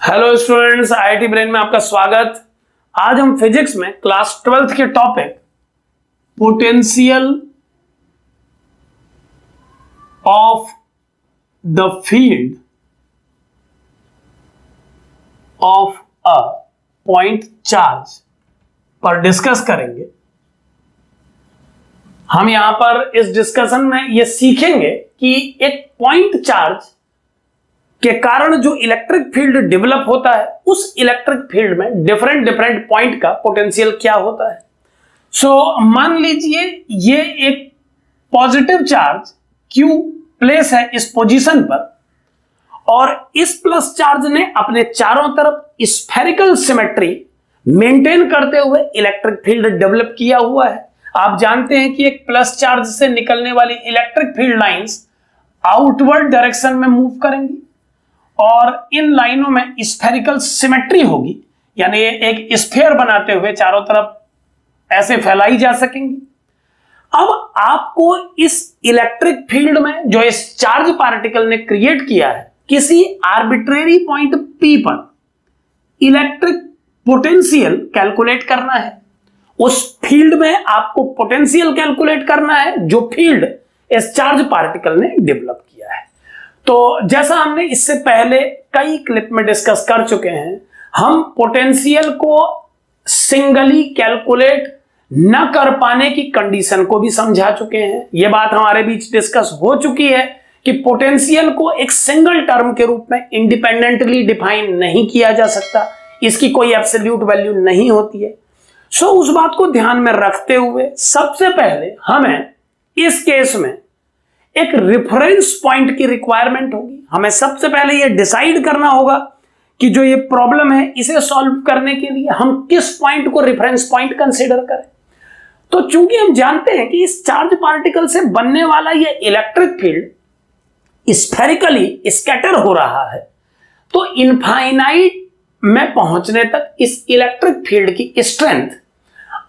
Hello students, IIT brain में आपका स्वागत। आज हम फिजिक्स में क्लास 12th के topic potential of the field of a point charge पर डिस्कस करेंगे। हम यहां पर इस डिस्कशन में यह सीखेंगे कि एक पॉइंट चार्ज के कारण जो इलेक्ट्रिक फील्ड डेवलप होता है, उस इलेक्ट्रिक फील्ड में डिफरेंट पॉइंट का पोटेंशियल क्या होता है। सो मान लीजिए ये एक पॉजिटिव चार्ज Q प्लेस है इस पोजीशन पर, और इस प्लस चार्ज ने अपने चारों तरफ स्फेरिकल सिमेट्री मेंटेन करते हुए इलेक्ट्रिक फील्ड डेवलप किया हुआ है। आप जानते हैं कि एक प्लस चार्ज से निकलने वाली electric field lines outward direction में मूव करेंगी और इन लाइनों में स्फेरिकल सिमेट्री होगी, यानी एक स्फीयर बनाते हुए चारों तरफ ऐसे फैलाई जा सकेंगी। अब आपको इस इलेक्ट्रिक फील्ड में जो इस चार्ज पार्टिकल ने क्रिएट किया है, किसी आर्बिट्रेरी पॉइंट P पर इलेक्ट्रिक पोटेंशियल कैलकुलेट करना है। उस फील्ड में आपको पोटेंशियल कैलकुलेट करना है जो फील्ड इस चार्ज पार्टिकल ने डेवलप किया है। तो जैसा हमने इससे पहले कई क्लिप में डिस्कस कर चुके हैं, हम पोटेंशियल को सिंगली कैलकुलेट न कर पाने की कंडीशन को भी समझा चुके हैं। यह बात हमारे बीच डिस्कस हो चुकी है कि पोटेंशियल को एक सिंगल टर्म के रूप में इंडिपेंडेंटली डिफाइन नहीं किया जा सकता, इसकी कोई एब्सोल्यूट वैल्यू नहीं होती है। सो उस बात को ध्यान में रखते हुए सबसे पहले हमें इस केस में एक रेफरेंस पॉइंट की रिक्वायरमेंट होगी। हमें सबसे पहले यह डिसाइड करना होगा कि जो ये प्रॉब्लम है, इसे सॉल्व करने के लिए हम किस पॉइंट को रेफरेंस पॉइंट कंसीडर करें। तो चूंकि हम जानते हैं कि इस चार्ज पार्टिकल से बनने वाला ये इलेक्ट्रिक फील्ड स्फेरिकली स्कैटर हो रहा है, तो इनफाइनाइट में पहुंचने तक इस इलेक्ट्रिक फील्ड की स्ट्रेंथ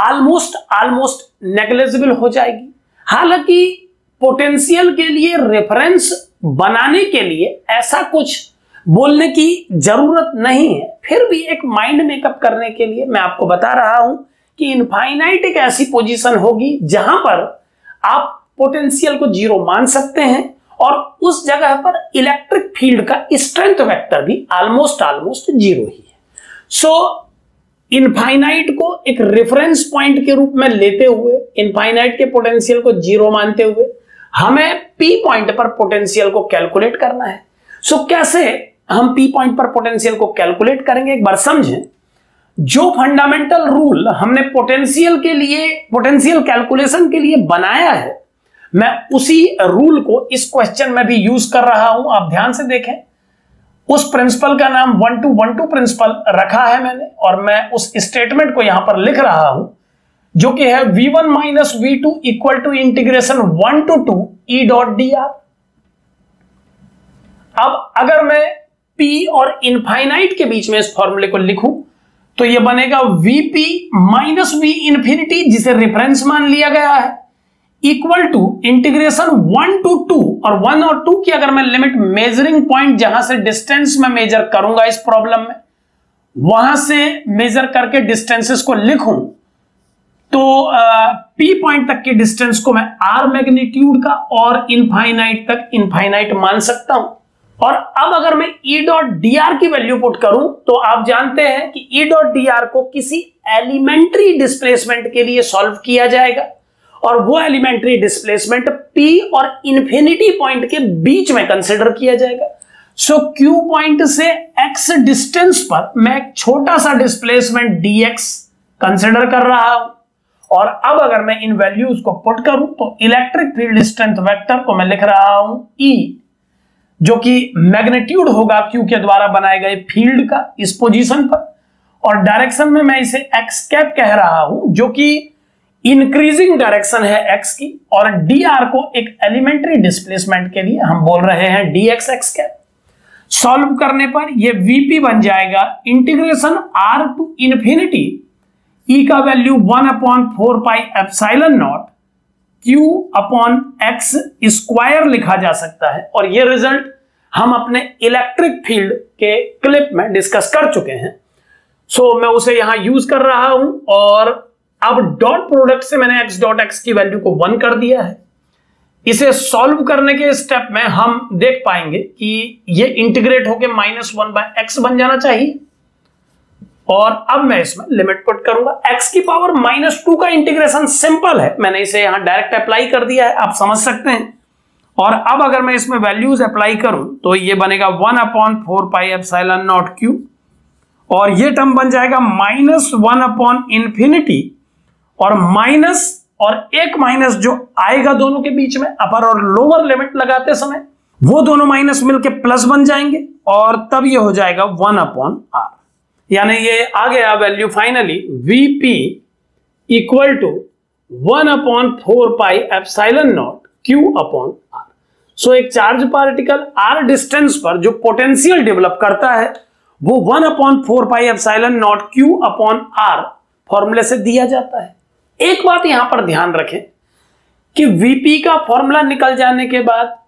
ऑलमोस्ट नेग्लिजिबल हो जाएगी। हालांकि पोटेंशियल के लिए रेफरेंस बनाने के लिए ऐसा कुछ बोलने की जरूरत नहीं है, फिर भी एक माइंड मेकअप करने के लिए मैं आपको बता रहा हूं कि इनफाइनाइट एक ऐसी पोजीशन होगी जहां पर आप पोटेंशियल को जीरो मान सकते हैं और उस जगह पर इलेक्ट्रिक फील्ड का स्ट्रेंथ वेक्टर भी ऑलमोस्ट जीरो ही है। सो इनफाइनाइट को एक रेफरेंस पॉइंट के रूप में लेते हुए, इनफाइनाइट के पोटेंशियल को जीरो मानते हुए हमें P पॉइंट पर पोटेंशियल को कैलकुलेट करना है। सो कैसे हम P पॉइंट पर पोटेंशियल को कैलकुलेट करेंगे, एक बार समझें। जो फंडामेंटल रूल हमने पोटेंशियल कैलकुलेशन के लिए बनाया है, मैं उसी रूल को इस क्वेश्चन में भी यूज कर रहा हूं। आप ध्यान से देखें, उस प्रिंसिपल का नाम 1-2-1-2 प्रिंसिपल रखा है मैंने, और मैं उस स्टेटमेंट को यहां पर लिख रहा हूं जो कि है v1 minus v2 equal to integration 1 to 2 e dot dr। अब अगर मैं P और इनफाइनाइट के बीच में इस फॉर्मूले को लिखूं तो यह बनेगा vp माइनस v इंफिनिटी, जिसे रेफरेंस मान लिया गया है, इक्वल टू इंटीग्रेशन 1 to 2, और 1 और 2 की अगर मैं लिमिट मेजरिंग पॉइंट जहां से डिस्टेंस में मेजर करूंगा इस प्रॉब्लम में, वहां से मेजर करके डिस्टेंसेस को लिखूं तो P पॉइंट तक के डिस्टेंस को मैं R मैग्नीट्यूड का और इनफाइनाइट तक इनफाइनाइट मान सकता हूं। और अब अगर मैं E डॉट dr की वैल्यू पुट करूं तो आप जानते हैं कि E डॉट dr को किसी एलिमेंट्री डिस्प्लेसमेंट के लिए सॉल्व किया जाएगा, और वो एलिमेंट्री डिस्प्लेसमेंट P और इंफिनिटी पॉइंट के बीच में कंसिडर किया जाएगा। सो Q पॉइंट से x डिस्टेंस पर मैं एक छोटा सा डिस्प्लेसमेंट dx कंसिडर कर रहा हूं। और अब अगर मैं इन वैल्यूज को पुट करूं तो इलेक्ट्रिक फील्ड स्ट्रेंथ वेक्टर को मैं लिख रहा हूं E, जो कि मैग्नीट्यूड होगा Q के द्वारा बनाए गए फील्ड का इस पोजीशन पर, और डायरेक्शन में मैं इसे x कैप कह रहा हूं जो कि इंक्रीजिंग डायरेक्शन है x की, और dr को एक एलिमेंट्री डिस्प्लेसमेंट के लिए हम बोल रहे हैं dx x कैप। सॉल्व करने पर यह vp बन जाएगा integration r to infinity E का value 1/4 pi epsilon naught Q upon x square लिखा जा सकता है, और यह रिजल्ट हम अपने इलेक्ट्रिक फील्ड के क्लिप में डिस्कस कर चुके हैं। सो मैं उसे यहां यूज कर रहा हूं और अब डॉट प्रोडक्ट से मैंने x डॉट x की वैल्यू को 1 कर दिया है। इसे सॉल्व करने के स्टेप में हम देख पाएंगे कि ये इंटीग्रेट होके -1/x बन जाना चाहिए। और अब मैं इसमें लिमिट पुट करूंगा। x की पावर -2 का इंटीग्रेशन सिंपल है, मैंने इसे यहां डायरेक्ट अप्लाई कर दिया है, आप समझ सकते हैं। और अब अगर मैं इसमें वैल्यूज अप्लाई करूं तो ये बनेगा 1/4πε0q और ये टर्म बन जाएगा -1/∞ और माइनस और एक माइनस जो आएगा दोनों के बीच में अपर और लोअर लिमिट लगाते समय, वो दोनों माइनस मिलके प्लस बन जाएंगे और तब ये हो जाएगा 1/r। यानी ये आ गया value finally Vp equal to 1/4πε0q/r। So एक चार्ज पार्टिकल r डिस्टेंस पर जो पोटेंशियल डेवलप करता है वो 1/4πε0q/r फॉर्मूले से दिया जाता है। एक बात यहां पर ध्यान रखें कि Vp का फॉर्मूला निकल जाने के बाद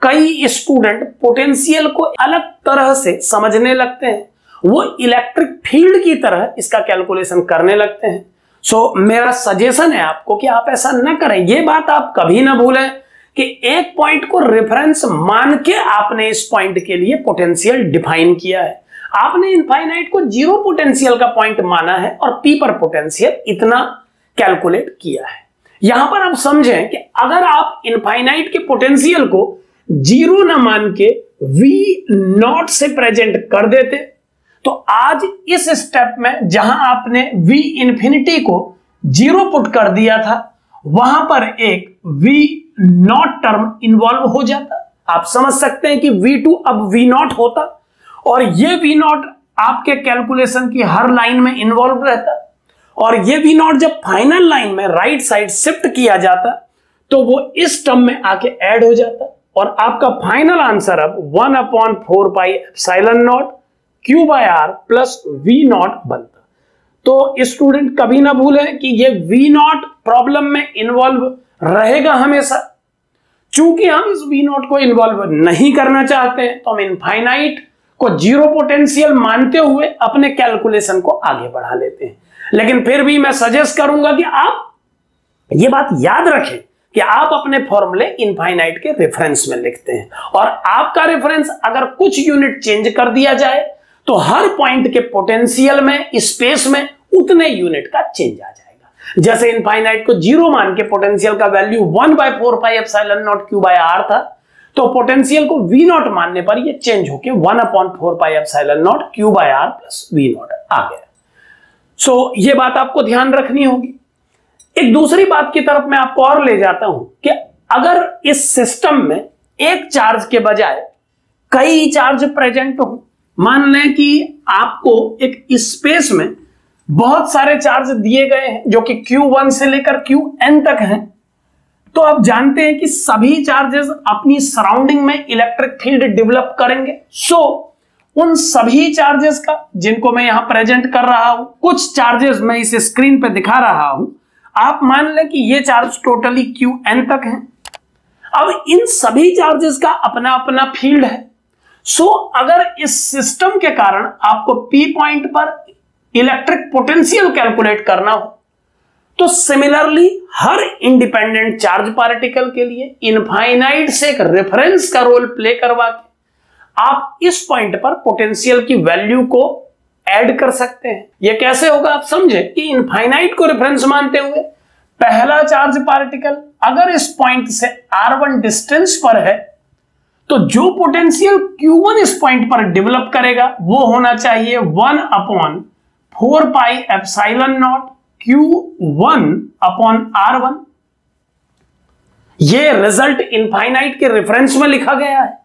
कई स्टूडेंट पोटेंशियल को अलग तरह से समझने लगते हैं, वो इलेक्ट्रिक फील्ड की तरह इसका कैलकुलेशन करने लगते हैं। सो मेरा सजेशन है आपको कि आप ऐसा न करें। ये बात आप कभी ना भूलें कि एक पॉइंट को रेफरेंस मान के आपने इस पॉइंट के लिए पोटेंशियल डिफाइन किया है। आपने इनफाइनाइट को जीरो पोटेंशियल का पॉइंट माना है और पी पर पोटेंशियल इतना कैलकुलेट किया है। यहां पर आप समझें कि अगर आप इनफाइनाइट के पोटेंशियल को जीरो ना मान के V0 से प्रेजेंट कर देते तो आज इस स्टेप में जहां आपने V इंफिनिटी को जीरो पुट कर दिया था वहां पर एक V0 टर्म इन्वॉल्व हो जाता। आप समझ सकते हैं कि V2 अब V0 होता और ये V0 आपके कैलकुलेशन की हर लाइन में इन्वॉल्व रहता और ये V0 जब फाइनल लाइन में राइट साइड शिफ्ट किया जाता तो वो इस टर्म में आके ऐड हो जाता और आपका फाइनल आंसर अब 1/4πε0q/r प्लस V0 बनता। तो स्टूडेंट कभी ना भूलें कि ये V0 प्रॉब्लम में इन्वॉल्व रहेगा हमेशा। चूंकि हम इस V0 को इन्वॉल्व नहीं करना चाहते हैं तो हम इनफाइनाइट को जीरो पोटेंशियल मानते हुए अपने कैलकुलेशन को आगे बढ़ा लेते हैं। लेकिन फिर भी मैं सजेस्ट करूंगा कि आप ये बात याद रखें कि आप अपने फॉर्मूले इनफाइनाइट के रेफरेंस में लिखते हैं और आपका रेफरेंस अगर कुछ यूनिट चेंज कर दिया जाए तो हर पॉइंट के पोटेंशियल में स्पेस में उतने यूनिट का चेंज आ जाएगा। जैसे इनफाइनाइट को जीरो मान के पोटेंशियल का वैल्यू 1/4πε0q/r था तो पोटेंशियल को V0 मानने पर यह चेंज होके 1/4πε0q/r प्लस V0 आ गया। सो ये बात आपको ध्यान रखनी होगी। एक दूसरी बात की तरफ मैं आपको और ले जाता हूं कि अगर इस सिस्टम में एक चार्ज के बजाय कई चार्ज प्रेजेंट हो, मान लें कि आपको एक स्पेस में बहुत सारे चार्ज दिए गए हैं जो कि Q1 से लेकर Qn तक हैं, तो आप जानते हैं कि सभी चार्जेस अपनी सराउंडिंग में इलेक्ट्रिक फील्ड डेवलप करेंगे। सो उन सभी चार्जेस का जिनको मैं यहां प्रेजेंट कर रहा हूं, कुछ चार्जेस मैं इस स्क्रीन पे दिखा रहा हूं, आप मान लें कि ये चार्ज टोटली Qn तक हैं। अब इन सभी चार्जेस का अपना अपना फील्ड है। सो अगर इस सिस्टम के कारण आपको P पॉइंट पर इलेक्ट्रिक पोटेंशियल कैलकुलेट करना हो तो सिमिलरली हर इंडिपेंडेंट चार्ज पार्टिकल के लिए इनफाइनाइट से एक रेफरेंस का रोल प्ले करवा के आप इस पॉइंट पर पोटेंशियल की वैल्यू को ऐड कर सकते हैं। यह कैसे होगा आप समझे कि इनफाइनाइट को रेफरेंस मानते हुए पहला चार्ज पार्टिकल अगर इस पॉइंट से r1 डिस्टेंस पर है तो जो पोटेंशियल Q1 इस पॉइंट पर डेवलप करेगा वो होना चाहिए 1/4πε0q1/r1। ये रिजल्ट इनफाइनाइट के रेफरेंस में लिखा गया है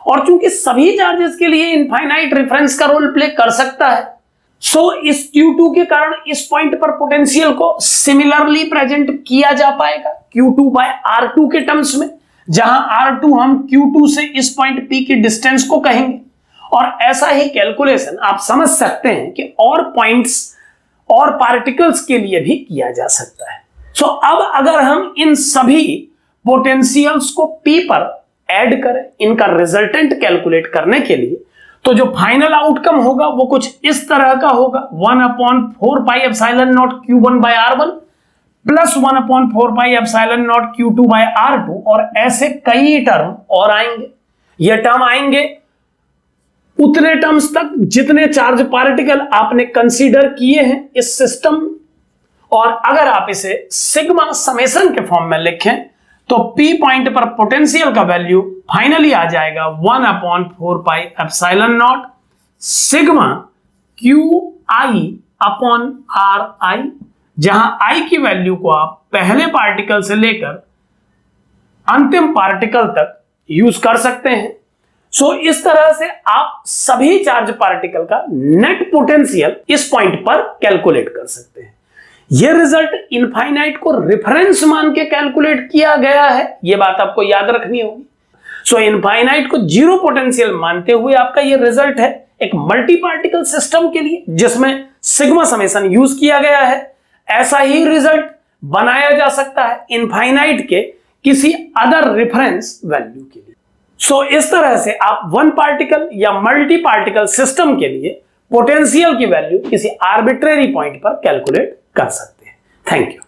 और चूंकि सभी चार्जेस के लिए इनफाइनाइट रेफरेंस का रोल प्ले कर सकता है, सो इस Q2 के कारण इस पॉइंट पर पोटेंशियल को सिमिलरली प्रेजेंट किया जा पाएगा Q2/r2 के टर्म्स में, जहां R2 हम Q2 से इस पॉइंट P की डिस्टेंस को कहेंगे। और ऐसा ही कैलकुलेशन आप समझ सकते हैं कि और पॉइंट्स और पार्टिकल्स के लिए भी किया जा सकता है। सो अब अगर हम इन सभी पोटेंशियल्स को P पर ऐड करें इनका रिजल्टेंट कैलकुलेट करने के लिए, तो जो फाइनल आउटकम होगा वो कुछ इस तरह का होगा, 1/4πε0 Q1/R1 प्लस 1/4πε0 Q2/R2, और ऐसे कई टर्म और आएंगे। ये टर्म आएंगे उतने टर्म्स तक जितने चार्ज पार्टिकल आपने कंसीडर किए हैं इस सिस्टम में। और अगर आप इसे सिग्मा समेशन के फॉर्म में लिखें तो P पॉइंट पर पोटेंशियल का वैल्यू फाइनली आ जाएगा 1/4πε0 सिग्मा QI/RI, जहां I की वैल्यू को आप पहले पार्टिकल से लेकर अंतिम पार्टिकल तक यूज कर सकते हैं। सो इस तरह से आप सभी चार्ज पार्टिकल का नेट पोटेंशियल इस पॉइंट पर कैलकुलेट कर सकते हैं। यह रिजल्ट इनफाइनाइट को रेफरेंस मान के कैलकुलेट किया गया है, यह बात आपको याद रखनी होगी। सो इनफाइनाइट को जीरो पोटेंशियल मानते हुए आपका यह रिजल्ट है एक मल्टी पार्टिकल सिस्टम के लिए जिसमें सिग्मा समेशन यूज किया गया है। ऐसा ही रिजल्ट बनाया जा सकता है इनफाइनाइट के किसी अदर रेफरेंस वैल्यू के लिए। सो इस तरह से आप वन पार्टिकल या मल्टी पार्टिकल सिस्टम के लिए पोटेंशियल की वैल्यू किसी आर्बिट्रेरी पॉइंट पर कैलकुलेट कर सकते हैं। Thank you.